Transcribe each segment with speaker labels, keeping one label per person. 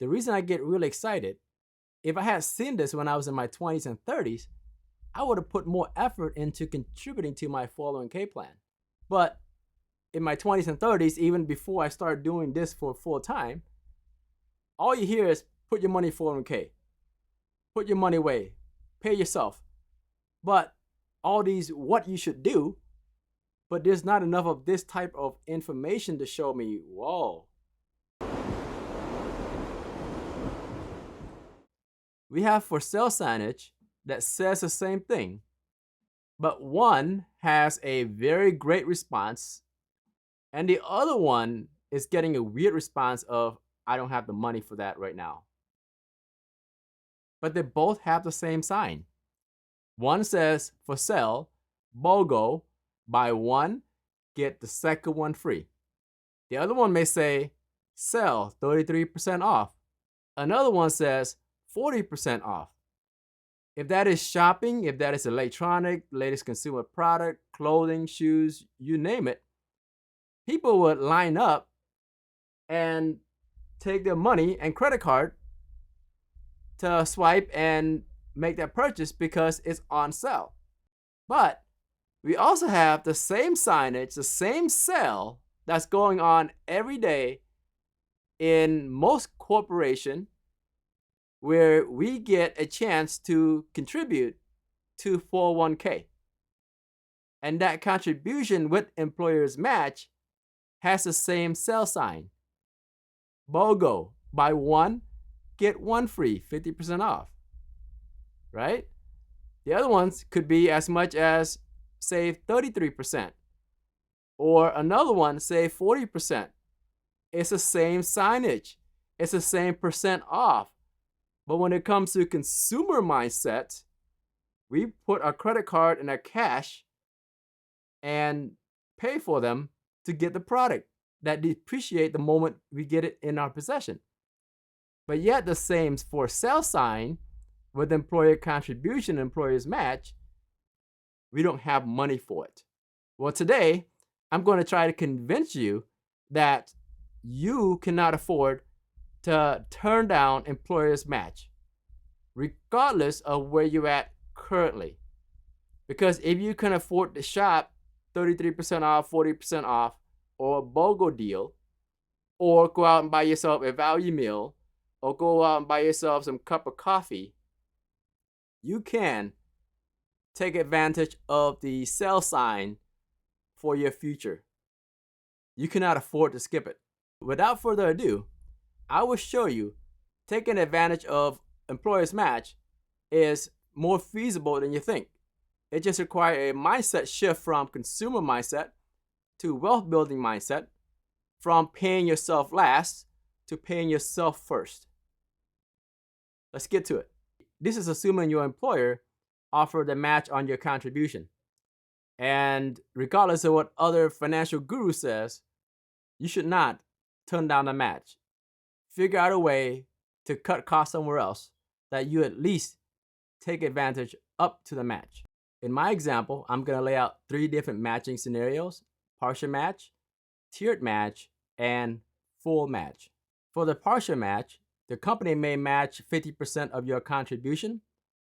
Speaker 1: The reason I get really excited, if I had seen this when I was in my 20s and 30s, I would have put more effort into contributing to my 401k plan. But in my 20s and 30s, even before I started doing this for full time, all you hear is put your money in 401k, put your money away, pay yourself. But all these what you should do, but there's not enough of this type of information to show me, whoa. We have for sale signage that says the same thing, but one has a very great response and the other one is getting a weird response of, I don't have the money for that right now. But they both have the same sign. One says for sale, BOGO, buy one, get the second one free. The other one may say, sell 33% off. Another one says 40% off. If that is shopping, if that is electronic, latest consumer product, clothing, shoes, you name it, people would line up and take their money and credit card to swipe and make that purchase because it's on sale. But we also have the same signage, the same sale that's going on every day in most corporations where we get a chance to contribute to 401k. And that contribution with employer's match has the same sell sign. BOGO, buy one, get one free, 50% off, right? The other ones could be as much as save 33%, or another one save 40%. It's the same signage. It's the same percent off. But when it comes to consumer mindset, we put our credit card and our cash and pay for them to get the product that depreciate the moment we get it in our possession. But yet the same for sale sign with employer contribution, employer's match, we don't have money for it. Well, today, I'm going to try to convince you that you cannot afford to turn down employer's match, regardless of where you're at currently. Because if you can afford to shop 33% off, 40% off, or a BOGO deal, or go out and buy yourself a value meal, or go out and buy yourself some cup of coffee, you can take advantage of the sell sign for your future. You cannot afford to skip it. Without further ado, I will show you taking advantage of employer's match is more feasible than you think. It just requires a mindset shift from consumer mindset to wealth building mindset, from paying yourself last to paying yourself first. Let's get to it. This is assuming your employer offered a match on your contribution. And regardless of what other financial guru says, you should not turn down a match. Figure out a way to cut costs somewhere else that you at least take advantage up to the match. In my example, I'm going to lay out 3 different matching scenarios: partial match, tiered match, and full match. For the partial match, the company may match 50% of your contribution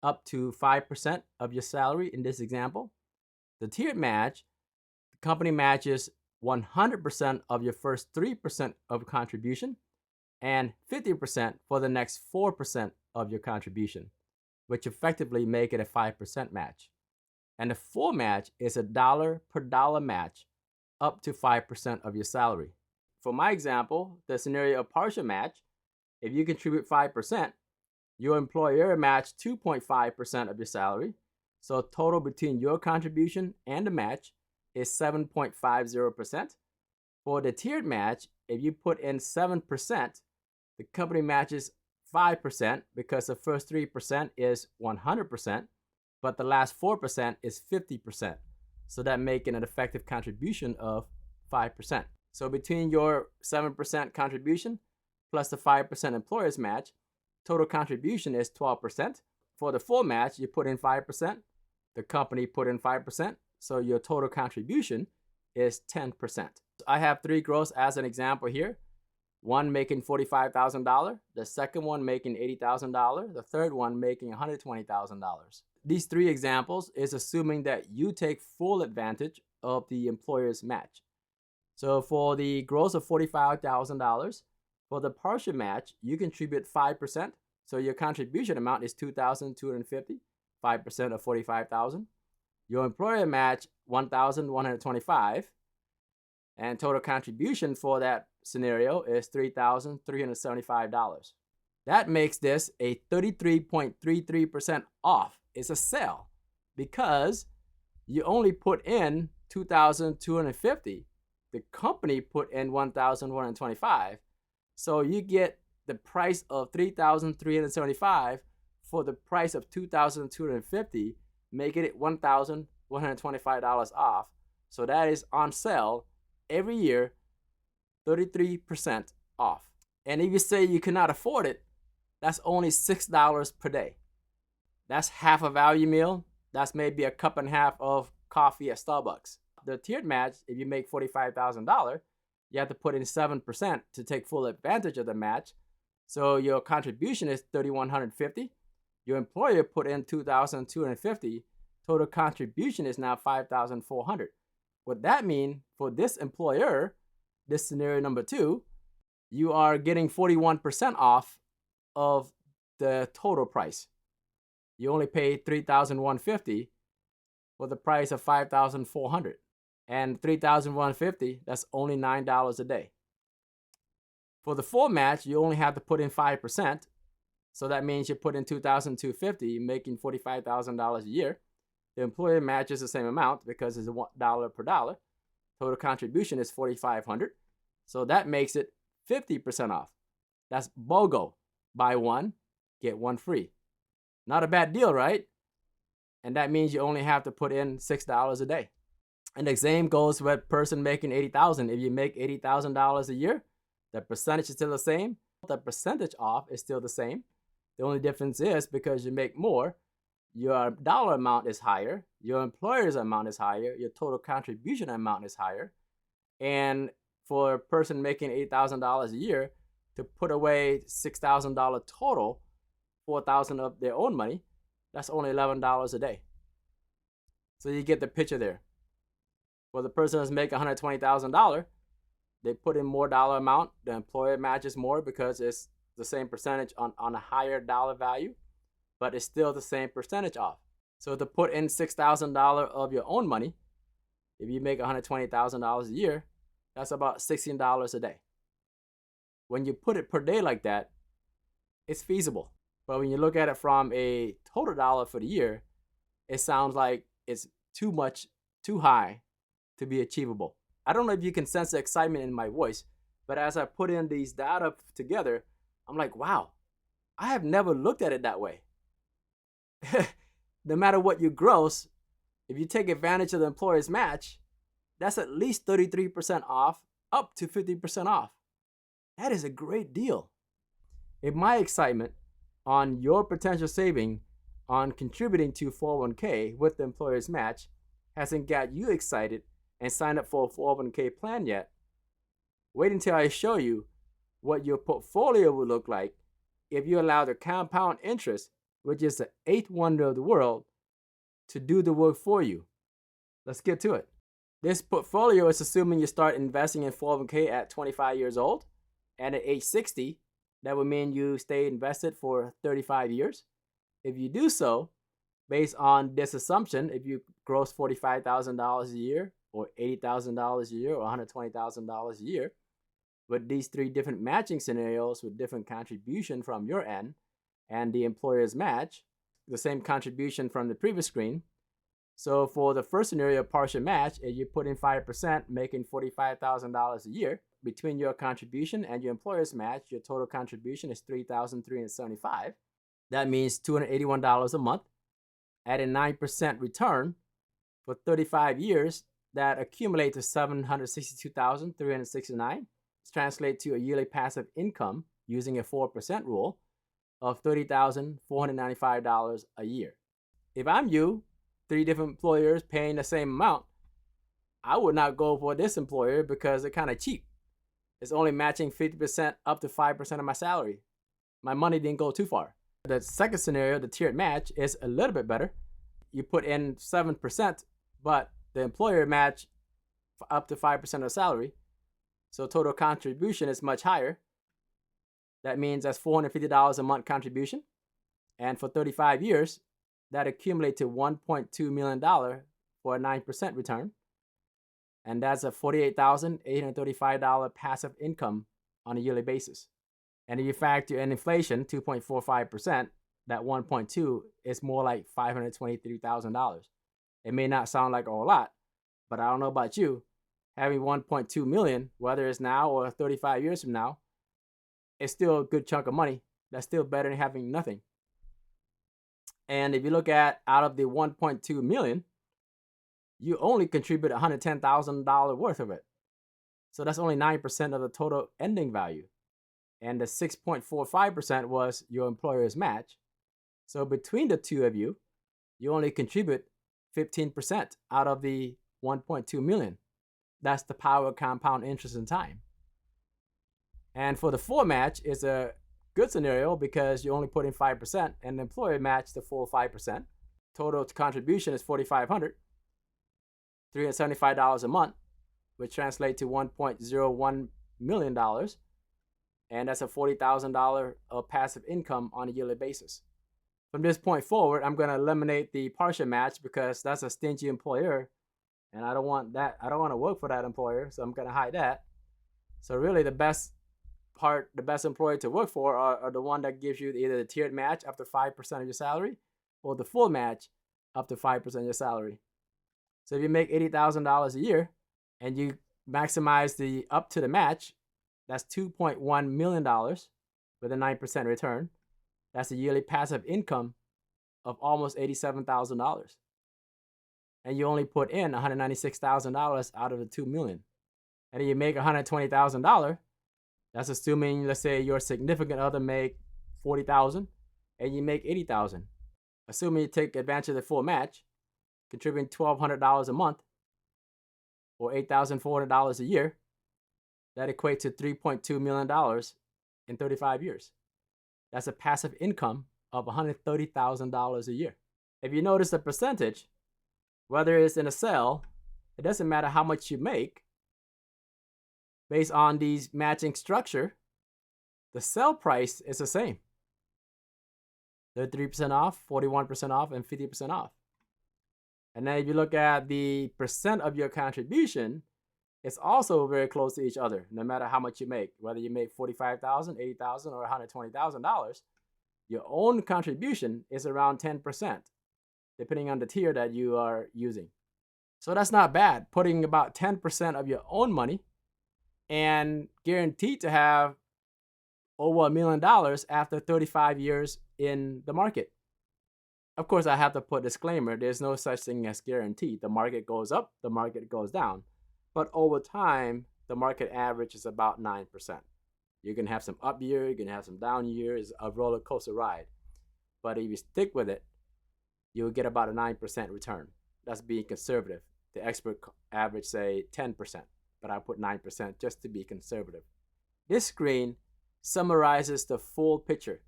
Speaker 1: up to 5% of your salary in this example. The tiered match, the company matches 100% of your first 3% of contribution and 50% for the next 4% of your contribution, which effectively make it a 5% match. And the full match is a dollar per dollar match up to 5% of your salary. For my example, the scenario of partial match, if you contribute 5%, your employer matched 2.5% of your salary. So total between your contribution and the match is 7.50%. For the tiered match, if you put in 7%, the company matches 5% because the first 3% is 100%, but the last 4% is 50%. So that making an effective contribution of 5%. So between your 7% contribution plus the 5% employer's match, total contribution is 12%. For the full match, you put in 5%, the company put in 5%, so your total contribution is 10%. I have 3 girls as an example here. one making $45,000, the second one making $80,000, the third one making $120,000. These three examples is assuming that you take full advantage of the employer's match. So for the gross of $45,000, for the partial match, you contribute 5%. So your contribution amount is $2,250, 5% of $45,000. Your employer match $1,125, and total contribution for that scenario is $3,375. That makes this a 33.33% off. It's a sale because you only put in $2,250. The company put in $1,125. So you get the price of $3,375 for the price of $2,250, making it $1,125 off. So that is on sale every year, 33% off. And if you say you cannot afford it, that's only $6 per day. That's half a value meal. That's maybe a cup and a half of coffee at Starbucks. The tiered match, if you make $45,000, you have to put in 7% to take full advantage of the match. So your contribution is $3,150. Your employer put in $2,250. Total contribution is now $5,400. What that means for this employer, this scenario number 2, you are getting 41% off of the total price. You only pay $3,150 for the price of $5,400. And $3,150, that's only $9 a day. For the full match, you only have to put in 5%. So that means you put in $2,250, making $45,000 a year. The employer matches the same amount because it's $1 per dollar. Total contribution is $4,500. So that makes it 50% off. That's BOGO. Buy one, get one free. Not a bad deal, right? And that means you only have to put in $6 a day. And the same goes with a person making $80,000. If you make $80,000 a year, the percentage is still the same. The percentage off is still the same. The only difference is because you make more, your dollar amount is higher, your employer's amount is higher, your total contribution amount is higher. And for a person making $8,000 a year, to put away $6,000 total, $4,000 of their own money, that's only $11 a day. So you get the picture there. For the person who's making $120,000, they put in more dollar amount. The employer matches more because it's the same percentage on a higher dollar value, but it's still the same percentage off. So to put in $6,000 of your own money, if you make $120,000 a year, that's about $16 a day. When you put it per day like that, it's feasible. But when you look at it from a total dollar for the year, it sounds like it's too much, too high to be achievable. I don't know if you can sense the excitement in my voice, but as I put in these data together, I'm like, wow, I have never looked at it that way. No matter what you gross, if you take advantage of the employer's match, that's at least 33% off, up to 50% off. That is a great deal. If my excitement on your potential saving on contributing to 401k with the employer's match hasn't got you excited and signed up for a 401k plan yet, wait until I show you what your portfolio will look like if you allow the compound interest, which is the eighth wonder of the world, to do the work for you. Let's get to it. This portfolio is assuming you start investing in 401k at 25 years old, and at age 60, that would mean you stay invested for 35 years. If you do so, based on this assumption, if you gross $45,000 a year, or $80,000 a year, or $120,000 a year, with these three different matching scenarios with different contribution from your end, and the employer's match, the same contribution from the previous screen. So for the first scenario, partial match, if you put in 5%, making $45,000 a year, between your contribution and your employer's match, your total contribution is $3,375. That means $281 a month. At a 9% return for 35 years, that accumulates to $762,369. It's translated to a yearly passive income using a 4% rule of $30,495 a year. If I'm you, three different employers paying the same amount, I would not go for this employer because they're kind of cheap. It's only matching 50% up to 5% of my salary. My money didn't go too far. The second scenario, the tiered match, is a little bit better. You put in 7%, but the employer match up to 5% of salary. So total contribution is much higher. That means that's $450 a month contribution. And for 35 years, that accumulates to $1.2 million for a 9% return. And that's a $48,835 passive income on a yearly basis. And if you factor in inflation, 2.45%, that 1.2 is more like $523,000. It may not sound like a whole lot, but I don't know about you, having 1.2 million, whether it's now or 35 years from now, it's still a good chunk of money. That's still better than having nothing. And if you look at out of the 1.2 million, you only contribute $110,000 worth of it. So that's only 9% of the total ending value. And the 6.45% was your employer's match. So between the two of you, you only contribute 15% out of the 1.2 million. That's the power of compound interest in time. And for the full match, it's a good scenario because you only put in 5% and the employer matched the full 5%. Total contribution is $4,500, $375 a month, which translates to $1.01 million. And that's a $40,000 of passive income on a yearly basis. From this point forward, I'm going to eliminate the partial match because that's a stingy employer. And I don't want that. I don't want to work for that employer. So I'm going to hide that. So really the best employer to work for are the one that gives you either the tiered match up to 5% of your salary or the full match up to 5% of your salary. So if you make $80,000 a year and you maximize the up to the match, that's $2.1 million with a 9% return. That's a yearly passive income of almost $87,000. And you only put in $196,000 out of the $2 million. And then you make $120,000. That's assuming, let's say, your significant other make $40,000 and you make $80,000. Assuming you take advantage of the full match, contributing $1,200 a month or $8,400 a year, that equates to $3.2 million in 35 years. That's a passive income of $130,000 a year. If you notice the percentage, whether it's in a cell, it doesn't matter how much you make. Based on these matching structure, the sell price is the same. 33% off, 41% off, and 50% off. And then if you look at the percent of your contribution, it's also very close to each other, no matter how much you make. Whether you make $45,000, $80,000, or $120,000, your own contribution is around 10%, depending on the tier that you are using. So that's not bad, putting about 10% of your own money and guaranteed to have over $1 million after 35 years in the market. Of course, I have to put a disclaimer. There's no such thing as guaranteed. The market goes up, the market goes down. But over time, the market average is about 9%. You can have some up year, you can have some down year. It's a roller coaster ride. But if you stick with it, you'll get about a 9% return. That's being conservative. The expert average say 10%, but I put 9% just to be conservative. This screen summarizes the full picture.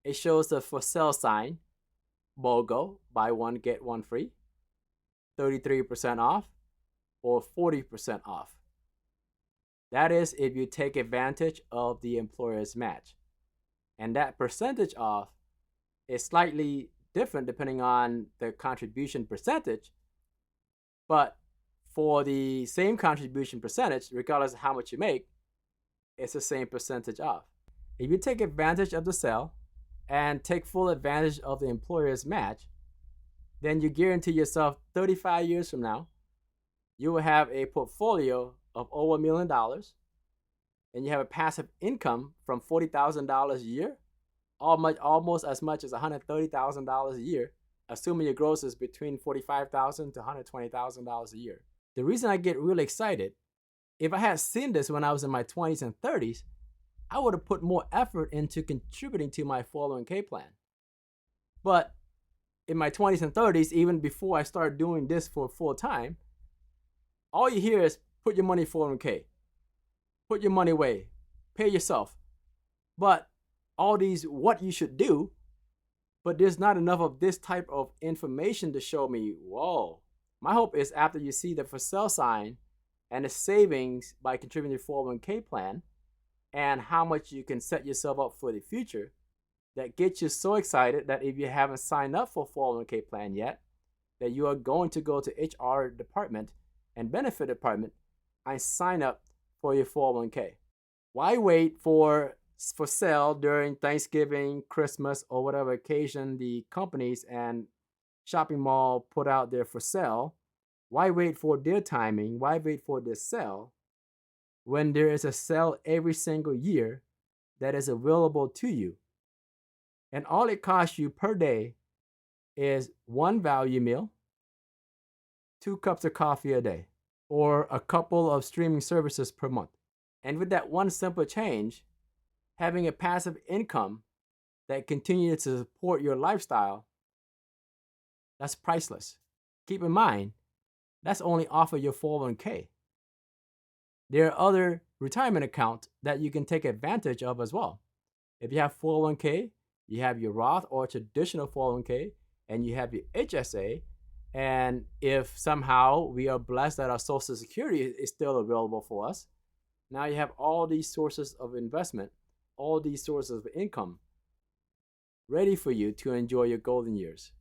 Speaker 1: It shows the for sale sign, BOGO, buy one, get one free, 33% off, or 40% off. That is if you take advantage of the employer's match. And that percentage off is slightly different depending on the contribution percentage. But for the same contribution percentage, regardless of how much you make, it's the same percentage off. If you take advantage of the sale and take full advantage of the employer's match, then you guarantee yourself 35 years from now, you will have a portfolio of over $1 million and you have a passive income from $40,000 a year, almost as much as $130,000 a year, assuming your gross is between $45,000 to $120,000 a year. The reason I get really excited, if I had seen this when I was in my 20s and 30s, I would have put more effort into contributing to my 401k plan. But in my 20s and 30s, even before I started doing this for full time, all you hear is put your money in 401k. put your money away, pay yourself. But all these what you should do, but there's not enough of this type of information to show me, whoa. My hope is after you see the for sale sign and the savings by contributing to your 401k plan and how much you can set yourself up for the future, that gets you so excited that if you haven't signed up for a 401k plan yet, that you are going to go to HR department and benefit department and sign up for your 401k. Why wait for sale during Thanksgiving, Christmas, or whatever occasion the companies and shopping mall put out there for sale? Why wait for their timing? Why wait for their sale when there is a sale every single year that is available to you? And all it costs you per day is one value meal, 2 cups of coffee a day, or a couple of streaming services per month. And with that one simple change, having a passive income that continues to support your lifestyle, that's priceless. Keep in mind, that's only off of your 401k. There are other retirement accounts that you can take advantage of as well. If you have 401k, you have your Roth or traditional 401k, and you have your HSA. And if somehow we are blessed that our Social Security is still available for us, now you have all these sources of investment, all these sources of income ready for you to enjoy your golden years.